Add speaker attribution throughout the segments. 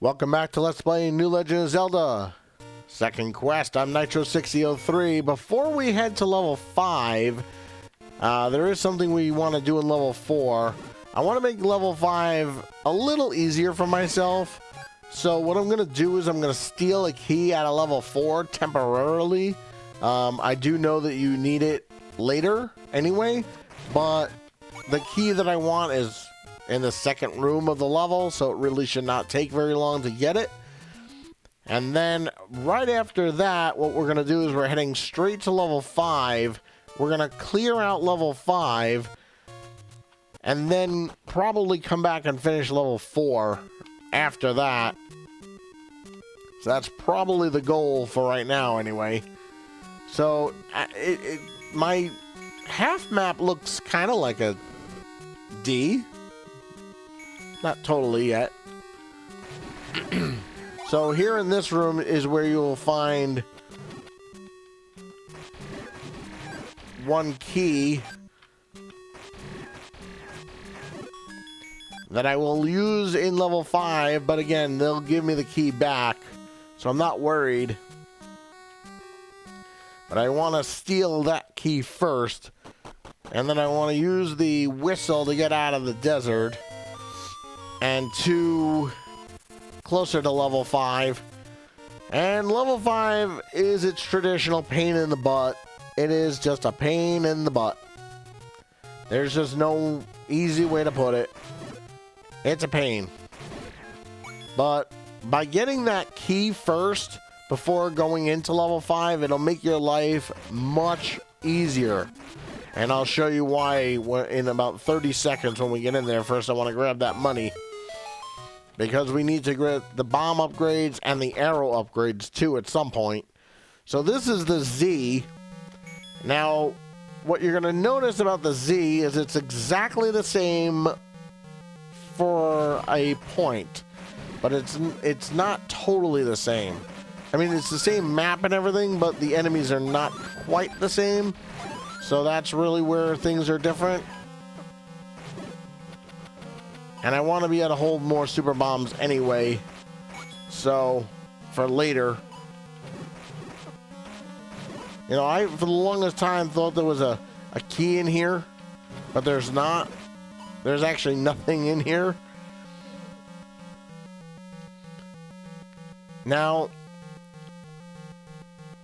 Speaker 1: Welcome back to Let's Play New Legend of Zelda Second Quest. I'm Nitro6003. Before we head to level 5, there is something we want to do in level 4. I want to make level 5 a little easier for myself. So what I'm going to do is I'm going to steal a key out of level 4 temporarily. I do know that you need it later anyway, but the key that I want is in the second room of the level, so it really should not take very long to get it. And then right after that, what we're going to do is we're heading straight to level 5. We're going to clear out level 5 and then probably come back and finish level 4 after that. So that's probably the goal for right now anyway. So my half map looks kind of like a D. Not totally yet. So here in this room is where you'll find one key that I will use in level 5, but again, they'll give me the key back, so I'm not worried. But I want to steal that key first, and then I want to use the whistle to get out of the desert. And 2 closer to level 5. And level 5 is its traditional pain in the butt. It is just a pain in the butt. There's just no easy way to put it. It's a pain. But by getting that key first before going into level 5, it'll make your life much easier. And I'll show you why in about 30 seconds when we get in there. First, I want to grab that money, because we need to get the bomb upgrades and the arrow upgrades too at some point. So this is the Z. Now, what you're going to notice about the Z is it's exactly the same for a point, but it's not totally the same. I mean, it's the same map and everything, but the enemies are not quite the same. So that's really where things are different. And I want to be able to hold more super bombs anyway, so for later. You know, I for the longest time thought there was a key in here, but there's not. There's actually nothing in here. Now,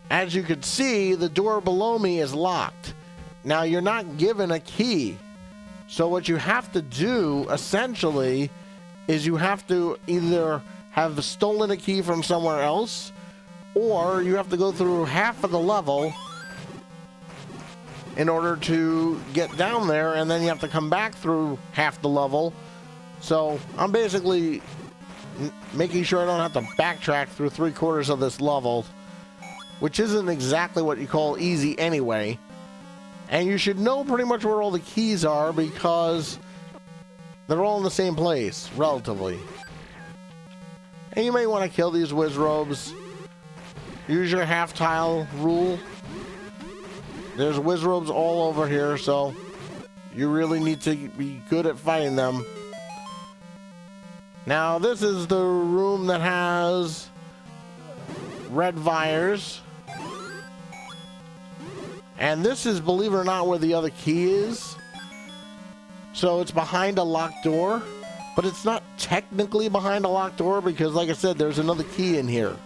Speaker 1: as you can see, the door below me is locked. Now, you're not given a key. So what you have to do, essentially, is you have to either have stolen a key from somewhere else, or you have to go through half of the level in order to get down there, and then you have to come back through half the level. So I'm basically making sure I don't have to backtrack through 3/4 of this level, which isn't exactly what you call easy anyway. And you should know pretty much where all the keys are, because they're all in the same place, relatively. And you may want to kill these Wizrobes. Use your half-tile rule. There's Wizrobes all over here, so you really need to be good at fighting them. Now, this is the room that has red wires. And this is, believe it or not, where the other key is. So it's behind a locked door, but it's not technically behind a locked door because, like I said, there's another key in here.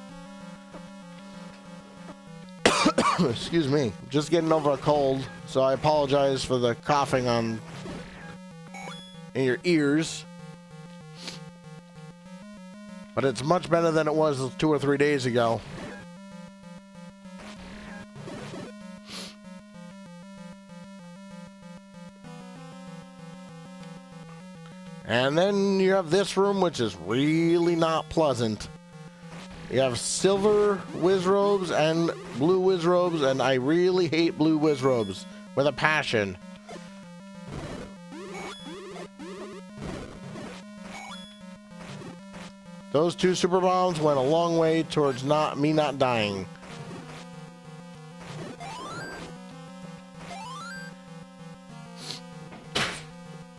Speaker 1: Excuse me, just getting over a cold, so I apologize for the coughing in your ears. But it's much better than it was 2 or 3 days ago. And then you have this room, which is really not pleasant. You have silver Wizrobes and blue Wizrobes, and I really hate blue Wizrobes with a passion. Those 2 super bombs went a long way towards me not dying.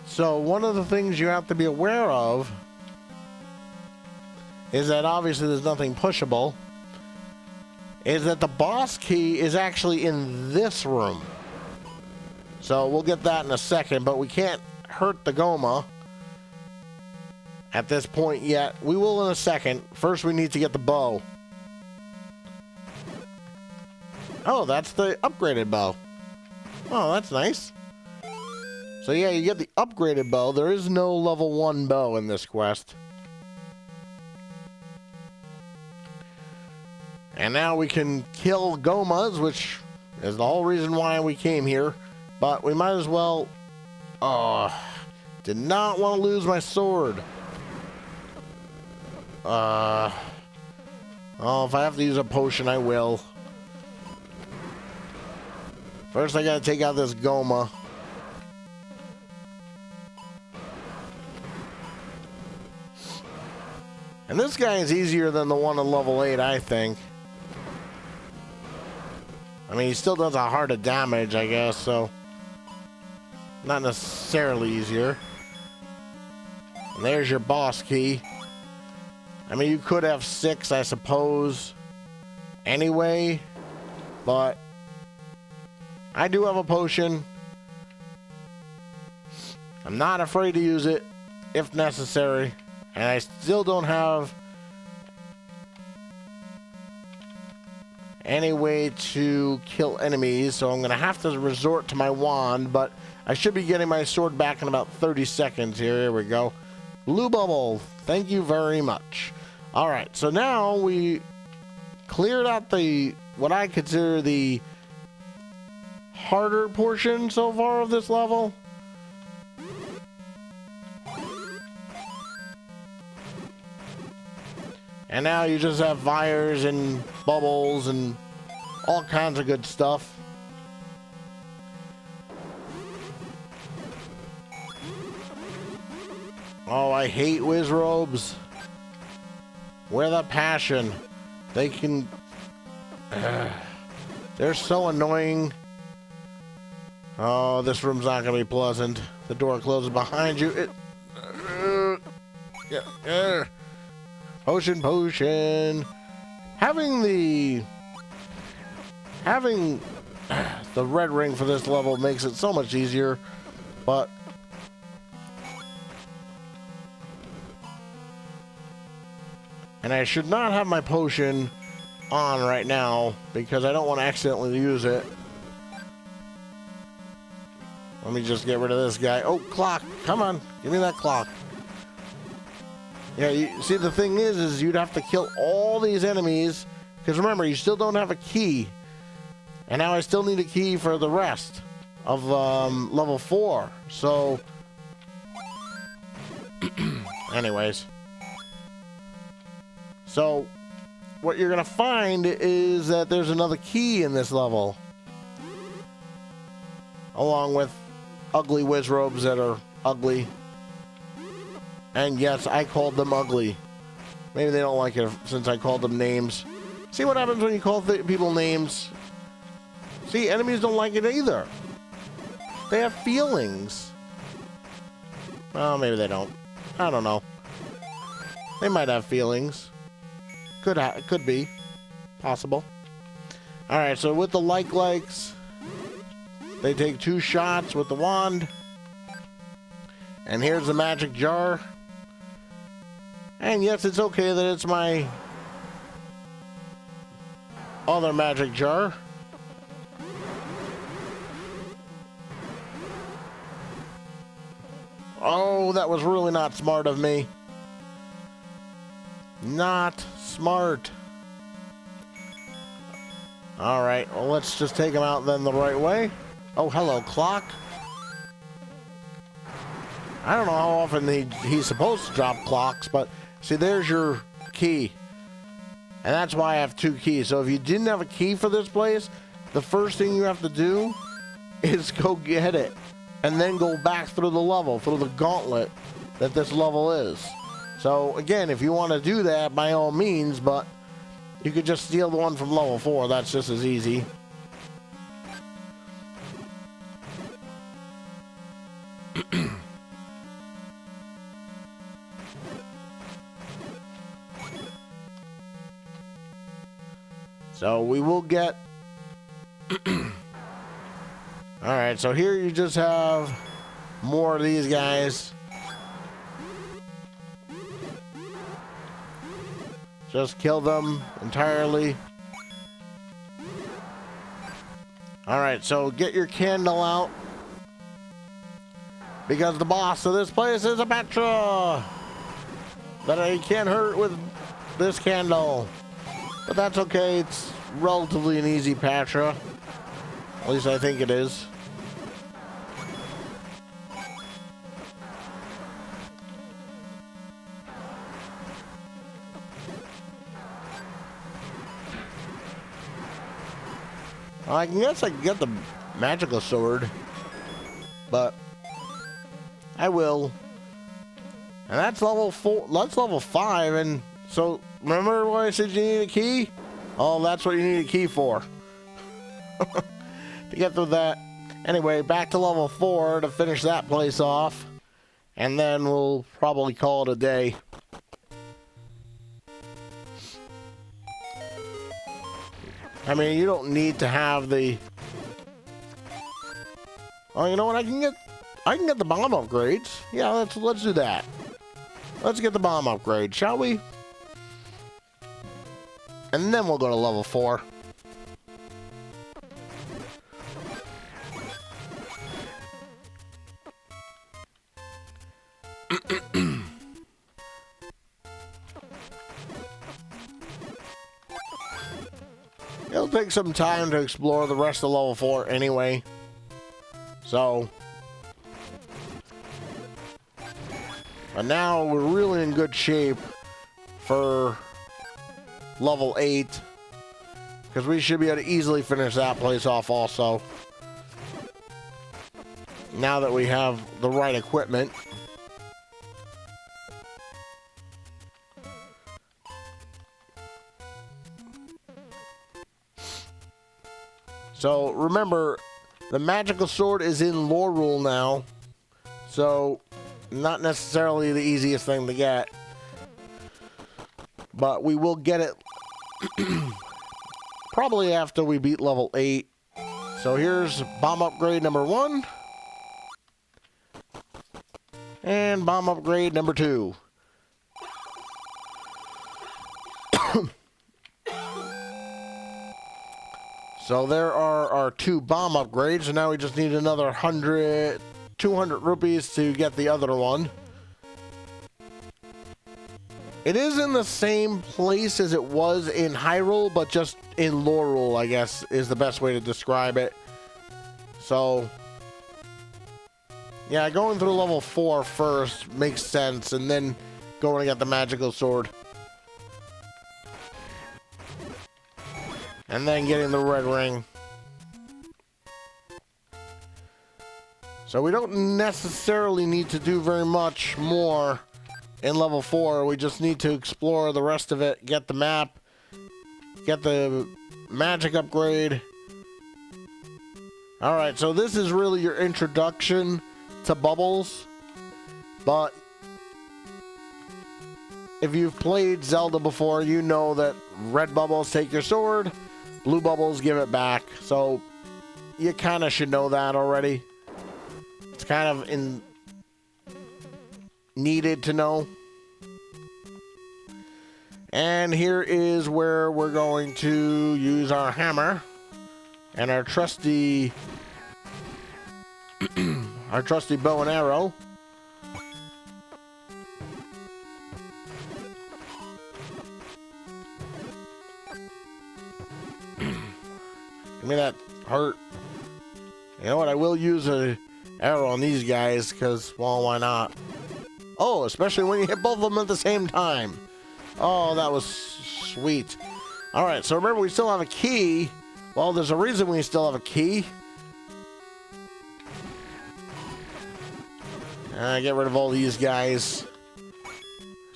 Speaker 1: So one of the things you have to be aware of is that obviously there's nothing pushable, is that the boss key is actually in this room. So we'll get that in a second, but we can't hurt the Goma at this point yet. We will in a second. First, we need to get the bow. Oh, that's the upgraded bow. Oh, that's nice. So yeah, you get the upgraded bow. There is no level 1 bow in this quest. And now we can kill Gomas, which is the whole reason why we came here. But we might as well... Oh, did not want to lose my sword. Oh, if I have to use a potion, I will. First, I gotta take out this Goma. And this guy is easier than the one on level 8, I think. I mean, he still does a heart of damage, I guess, so... Not necessarily easier. And there's your boss key. I mean, you could have 6, I suppose, anyway, but I do have a potion. I'm not afraid to use it if necessary, and I still don't have any way to kill enemies, so I'm going to have to resort to my wand, but I should be getting my sword back in about 30 seconds here. Here we go. Blue bubble. Thank you very much. All right, so now we cleared out the, what I consider the harder portion so far of this level. And now you just have fires and bubbles and all kinds of good stuff. Oh, I hate whiz robes. With a passion. They can... they're so annoying. Oh, this room's not going to be pleasant. The door closes behind you. Potion, potion. Having the red ring for this level makes it so much easier, but and I should not have my potion on right now because I don't want to accidentally use it. Let me just get rid of this guy. Oh, clock. Come on. Give me that clock. Yeah, you see, the thing is you'd have to kill all these enemies because remember, you still don't have a key. And now I still need a key for the rest of level 4. So, anyways. So, what you're going to find is that there's another key in this level. Along with ugly whiz robes that are ugly. And yes, I called them ugly. Maybe they don't like it since I called them names. See what happens when you call people names? See, enemies don't like it either. They have feelings. Well, maybe they don't. I don't know. They might have feelings. Could be. Possible. Alright, so with the likes, they take 2 shots with the wand. And here's the magic jar. And yes, it's okay that it's my other magic jar. Oh, that was really not smart of me. Not smart. Alright, well, let's just take him out then the right way. Oh, hello, clock. I don't know how often he's supposed to drop clocks, but see, there's your key. And that's why I have 2 keys. So if you didn't have a key for this place, the first thing you have to do is go get it. And then go back through the level, through the gauntlet that this level is. So again, if you want to do that, by all means, but you could just steal the one from level 4. That's just as easy. So we will get... Alright, so here you just have more of these guys. Just kill them entirely. Alright, so get your candle out. Because the boss of this place is a Petra that I can't hurt with this candle. But that's okay, it's relatively an easy Petra. At least I think it is. I guess I can get the magical sword, but I will. And that's level 4. That's level 5. And so remember what I said you need a key? Oh, that's what you need a key for. To get through that. Anyway, back to level 4 to finish that place off. And then we'll probably call it a day. I mean, you don't need to have the... Oh, you know what? I can get the bomb upgrades. Yeah, let's do that. Let's get the bomb upgrade, shall we? And then we'll go to level 4. It'll take some time to explore the rest of level 4 anyway. So. But now we're really in good shape for level 8. Because we should be able to easily finish that place off also. Now that we have the right equipment. So remember, the magical sword is in lore rule now, so not necessarily the easiest thing to get, but we will get it probably after we beat level 8. So here's bomb upgrade number 1 and bomb upgrade number 2. So there are our 2 bomb upgrades, and now we just need another 200 rupees to get the other one. It is in the same place as it was in Hyrule, but just in Lorule, I guess, is the best way to describe it. So, yeah, going through level 4 first makes sense, and then going to get the magical sword. And then getting the red ring. So we don't necessarily need to do very much more in level 4. We just need to explore the rest of it, get the map, get the magic upgrade. Alright, so this is really your introduction to bubbles. But if you've played Zelda before, you know that red bubbles take your sword, blue bubbles give it back. So you kind of should know that already. It's kind of needed to know. And here is where we're going to use our hammer and our trusty bow and arrow. Give me that heart. You know what? I will use an arrow on these guys because, well, why not? Oh, especially when you hit both of them at the same time. Oh, that was sweet. All right, so remember, we still have a key. Well, there's a reason we still have a key. Get rid of all these guys.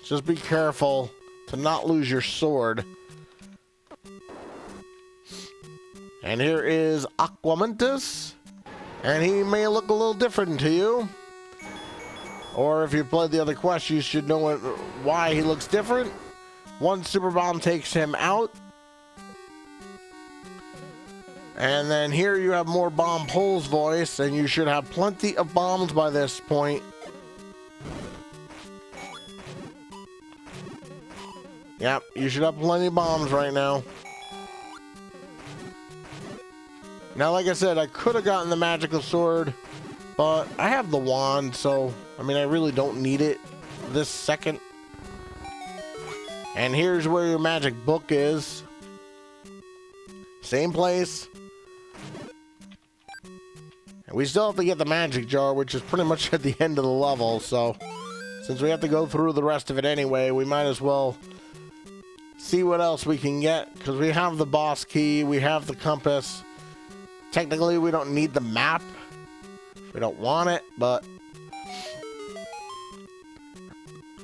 Speaker 1: Just be careful to not lose your sword. And here is Aquamentus. And he may look a little different to you. Or if you played the other quest, you should know why he looks different. One super bomb takes him out. And then here you have more Bomb Pole's voice, and you should have plenty of bombs by this point. Yep, you should have plenty of bombs right now. Now, like I said, I could have gotten the magical sword, but I have the wand, so, I mean, I really don't need it this second. And here's where your magic book is. Same place. And we still have to get the magic jar, which is pretty much at the end of the level, so since we have to go through the rest of it anyway, we might as well see what else we can get, because we have the boss key, we have the compass. Technically, we don't need the map. We don't want it, but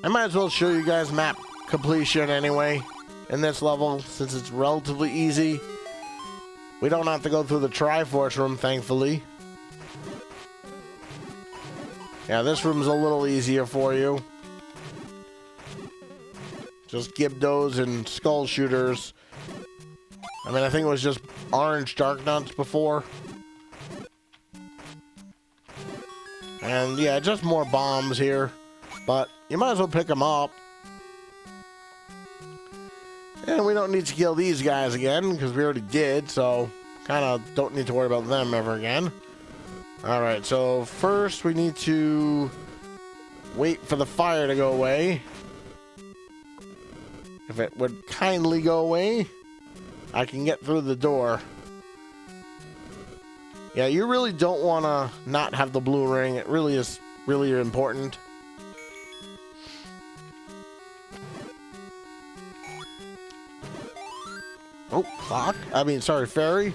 Speaker 1: I might as well show you guys map completion anyway in this level, since it's relatively easy. We don't have to go through the Triforce room, thankfully. Yeah, this room's a little easier for you. Just Gibdos and Skull Shooters. I mean, I think it was just orange Dark Nuts before. And yeah, just more bombs here. But you might as well pick them up. And we don't need to kill these guys again, because we already did. So, kind of don't need to worry about them ever again. Alright, so first we need to wait for the fire to go away. If it would kindly go away, I can get through the door. Yeah, you really don't want to not have the blue ring. It really is really important. Oh, clock? I mean, sorry, fairy.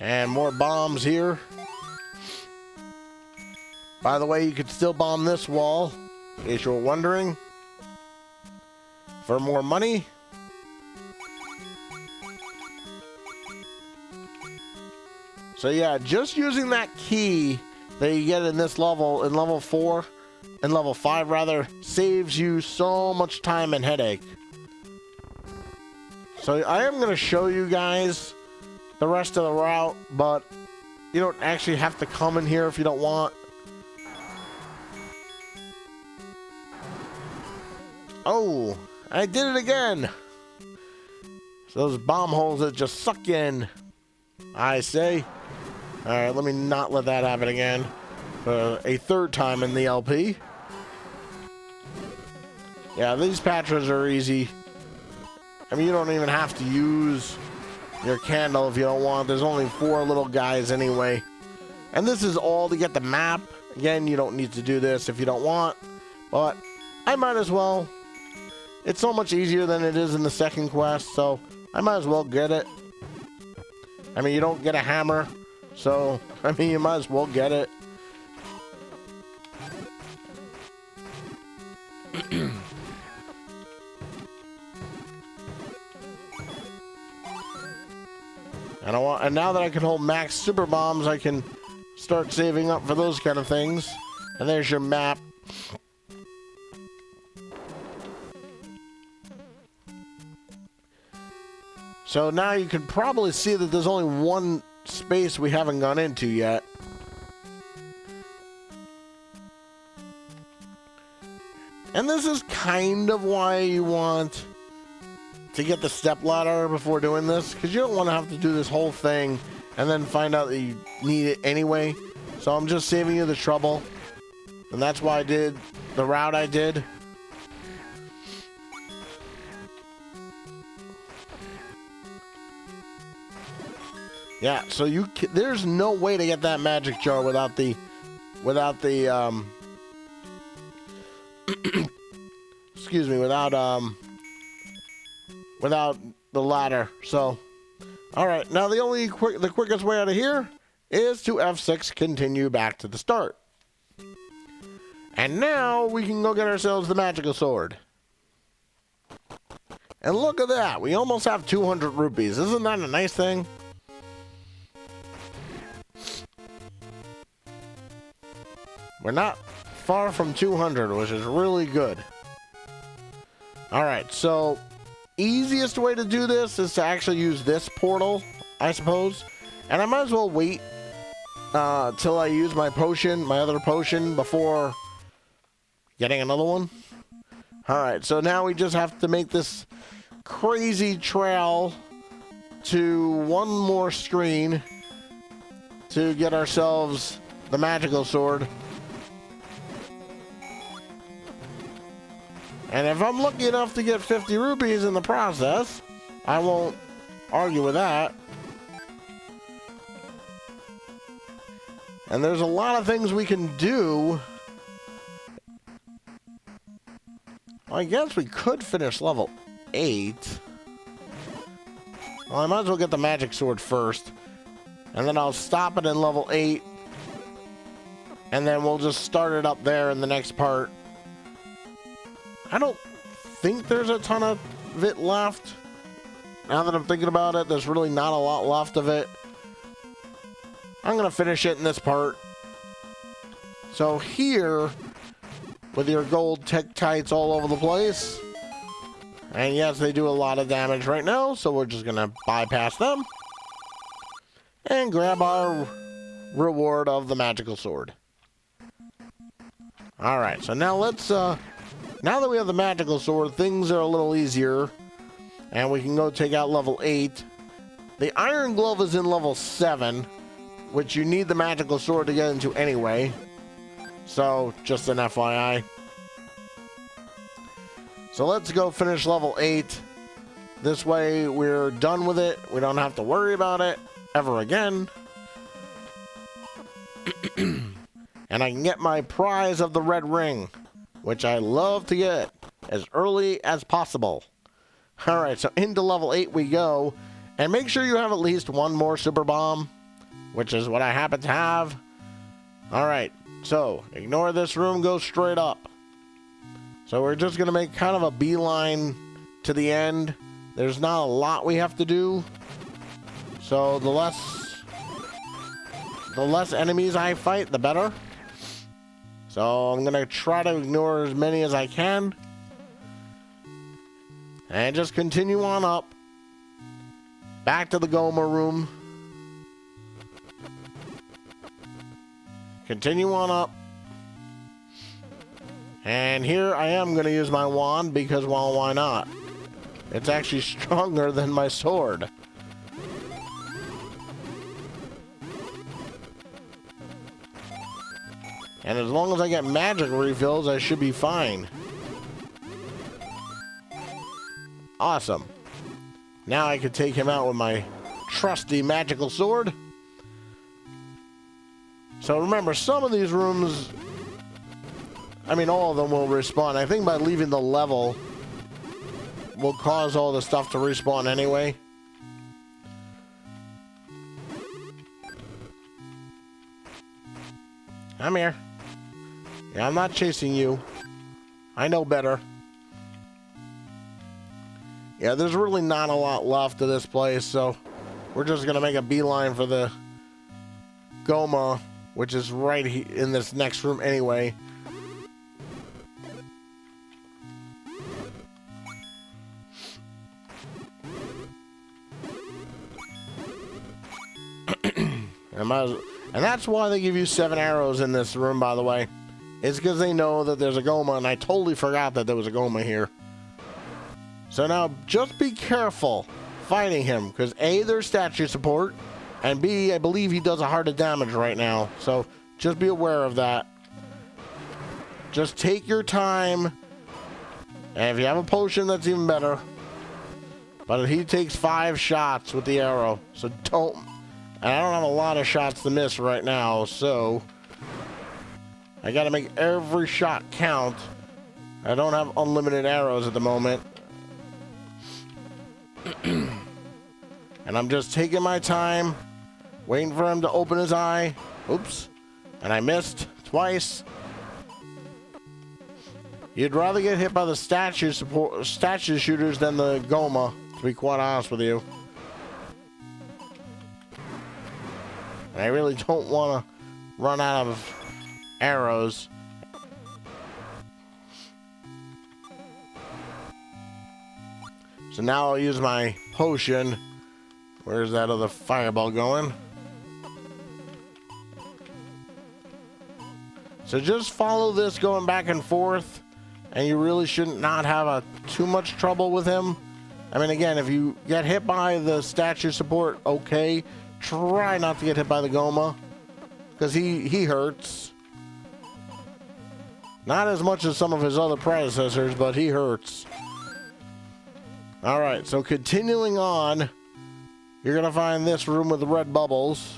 Speaker 1: And more bombs here. By the way, you could still bomb this wall, in case you were wondering. For more money. So yeah, just using that key that you get in this level, in level 4, and level 5 rather, saves you so much time and headache. So I am going to show you guys the rest of the route, but you don't actually have to come in here if you don't want. Oh, I did it again. So those bomb holes that just suck in, I say. Alright, let me not let that happen again. A third time in the LP. Yeah, these patches are easy. I mean, you don't even have to use your candle if you don't want. There's only 4 little guys anyway. And this is all to get the map. Again, you don't need to do this if you don't want. But I might as well. It's so much easier than it is in the second quest, so I might as well get it. I mean, you don't get a hammer, so, I mean, you might as well get it. And now that I can hold max super bombs, I can start saving up for those kind of things. And there's your map. So now you can probably see that there's only one space we haven't gone into yet. And this is kind of why you want to get the step ladder before doing this, because you don't want to have to do this whole thing and then find out that you need it anyway. So I'm just saving you the trouble. And that's why I did the route I did. Yeah, so there's no way to get that magic jar without the excuse me, without the ladder. So, all right, now the quickest way out of here is to F6, continue back to the start. And now we can go get ourselves the magical sword. And look at that, we almost have 200 rupees. Isn't that a nice thing? We're not far from 200, which is really good. Alright, so easiest way to do this is to actually use this portal, I suppose. And I might as well wait till I use my potion, my other potion, before getting another one. Alright, so now we just have to make this crazy trail to one more screen to get ourselves the magical sword. And if I'm lucky enough to get 50 rupees in the process, I won't argue with that. And there's a lot of things we can do. I guess we could finish level 8. Well, I might as well get the magic sword first. And then I'll stop it in level 8. And then we'll just start it up there in the next part. I don't think there's a ton of it left. Now that I'm thinking about it, there's really not a lot left of it. I'm going to finish it in this part. So here, with your gold Tektites all over the place. And yes, they do a lot of damage right now, so we're just going to bypass them. And grab our reward of the magical sword. Alright, so now let's, now that we have the magical sword, things are a little easier. And we can go take out level 8. The iron glove is in level 7, which you need the magical sword to get into anyway. So, just an FYI. So let's go finish level 8. This way we're done with it. We don't have to worry about it ever again. And I can get my prize of the red ring, which I love to get as early as possible. Alright, so into level 8 we go. And make sure you have at least one more super bomb, which is what I happen to have. Alright, so ignore this room, go straight up. So we're just going to make kind of a beeline to the end. There's not a lot we have to do. So the less enemies I fight, the better. So I'm going to try to ignore as many as I can. And just continue on up. Back to the Goma room. Continue on up. And here I am going to use my wand because, well, why not? It's actually stronger than my sword. And as long as I get magic refills, I should be fine. Awesome. Now I can take him out with my trusty magical sword. So remember, some of these rooms, I mean, all of them will respawn. I think by leaving the level will cause all the stuff to respawn anyway. I'm here. Yeah, I'm not chasing you. I know better. Yeah, there's really not a lot left of this place, so we're just going to make a beeline for the Goma, which is right in this next room anyway. And that's why they give you 7 arrows in this room, by the way. It's because they know that there's a Goma, and I totally forgot that there was a Goma here. So now, just be careful fighting him, because A, there's statue support, and B, I believe he does a heart of damage right now. So just be aware of that. Just take your time, and if you have a potion, that's even better. But he takes 5 shots with the arrow, so don't... And I don't have a lot of shots to miss right now, so I gotta make every shot count. I don't have unlimited arrows at the moment. And I'm just taking my time, waiting for him to open his eye. Oops. And I missed twice. You'd rather get hit by the statue shooters than the Goma, to be quite honest with you. I really don't want to run out of arrows. So now I'll use my potion. Where's that other fireball going? So just follow this going back and forth, and you really shouldn't not have too much trouble with him. I mean, again, if you get hit by the statue support, okay. Try not to get hit by the Goma, because he hurts. Not as much as some of his other predecessors, but he hurts. Alright, so continuing on, you're going to find this room with the red bubbles.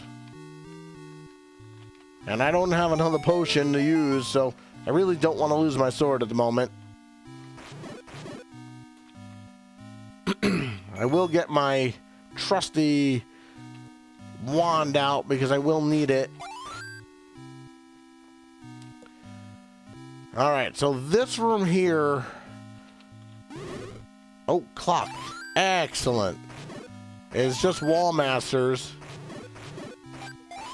Speaker 1: And I don't have another potion to use, so I really don't want to lose my sword at the moment. I will get my trusty wand out because I will need it. Alright, so this room here... Oh, clock. Excellent. It's just wall masters.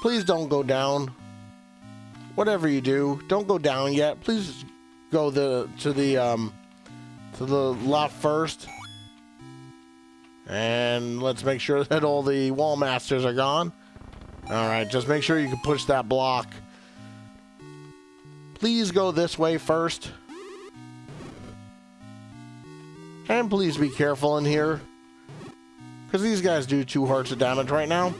Speaker 1: Please don't go down. Whatever you do, don't go down yet. Please go to the left first. And let's make sure that all the wall masters are gone. Alright, just make sure you can push that block. Please go this way first. And please be careful in here, because these guys do 2 hearts of damage right now.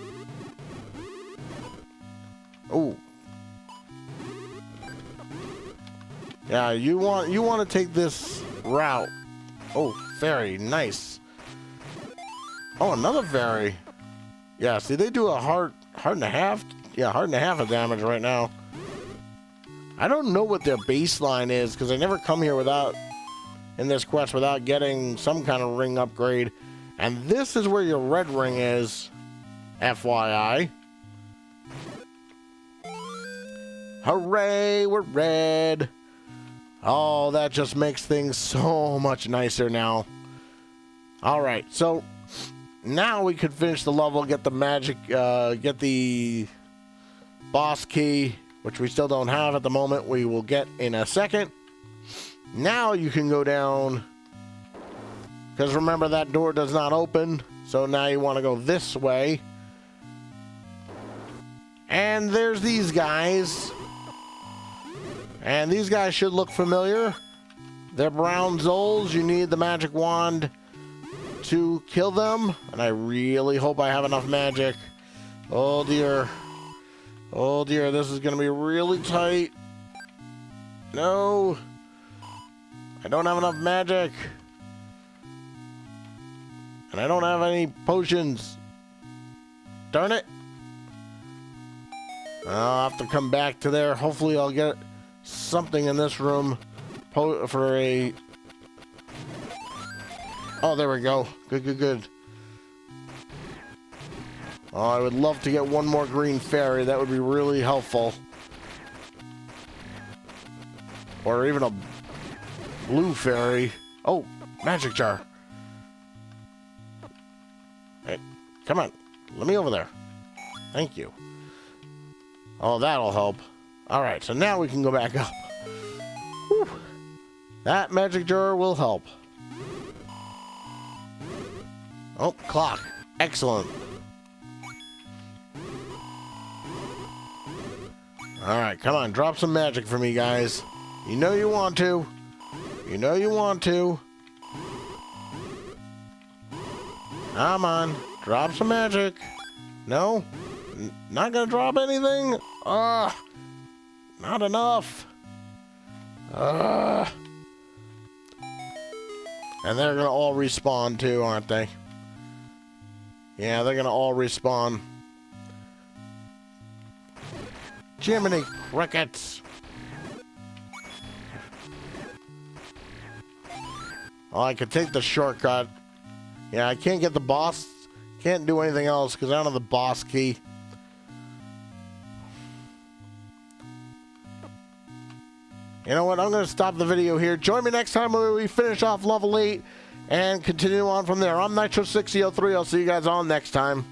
Speaker 1: Oh. Yeah, you want to take this route. Oh, fairy, nice. Oh, another fairy. Yeah, see, they do a heart and a half. Yeah, heart and a half of damage right now. I don't know what their baseline is, because I never come here in this quest without getting some kind of ring upgrade. And this is where your red ring is, FYI. Hooray, we're red. Oh, that just makes things so much nicer now. Alright, so now we could finish the level, get the magic, get the boss key, which we still don't have at the moment. We will get in a second. Now you can go down, because remember, that door does not open, so now you want to go this way. And there's these guys. And these guys should look familiar. They're brown Zols. You need the magic wand to kill them. And I really hope I have enough magic. Oh dear. Oh dear, this is going to be really tight. No. I don't have enough magic. And I don't have any potions. Darn it. I'll have to come back to there. Hopefully I'll get something in this room for a... Oh, there we go. Good, good, good. Oh, I would love to get one more green fairy. That would be really helpful. Or even a blue fairy. Oh, magic jar. Hey, come on. Let me over there. Thank you. Oh, that'll help. Alright, so now we can go back up. Whew. That magic jar will help. Oh, clock. Excellent. Alright, come on. Drop some magic for me, guys. You know you want to. You know you want to. Come on. Drop some magic. No? Not gonna drop anything? Not enough. And they're gonna all respawn too, aren't they? Yeah, they're gonna all respawn. Jiminy crickets. Oh, I could take the shortcut. Yeah, I can't get the boss. Can't do anything else because I don't have the boss key. You know what? I'm going to stop the video here. Join me next time where we finish off level 8 and continue on from there. I'm Nitro6003. I'll see you guys all next time.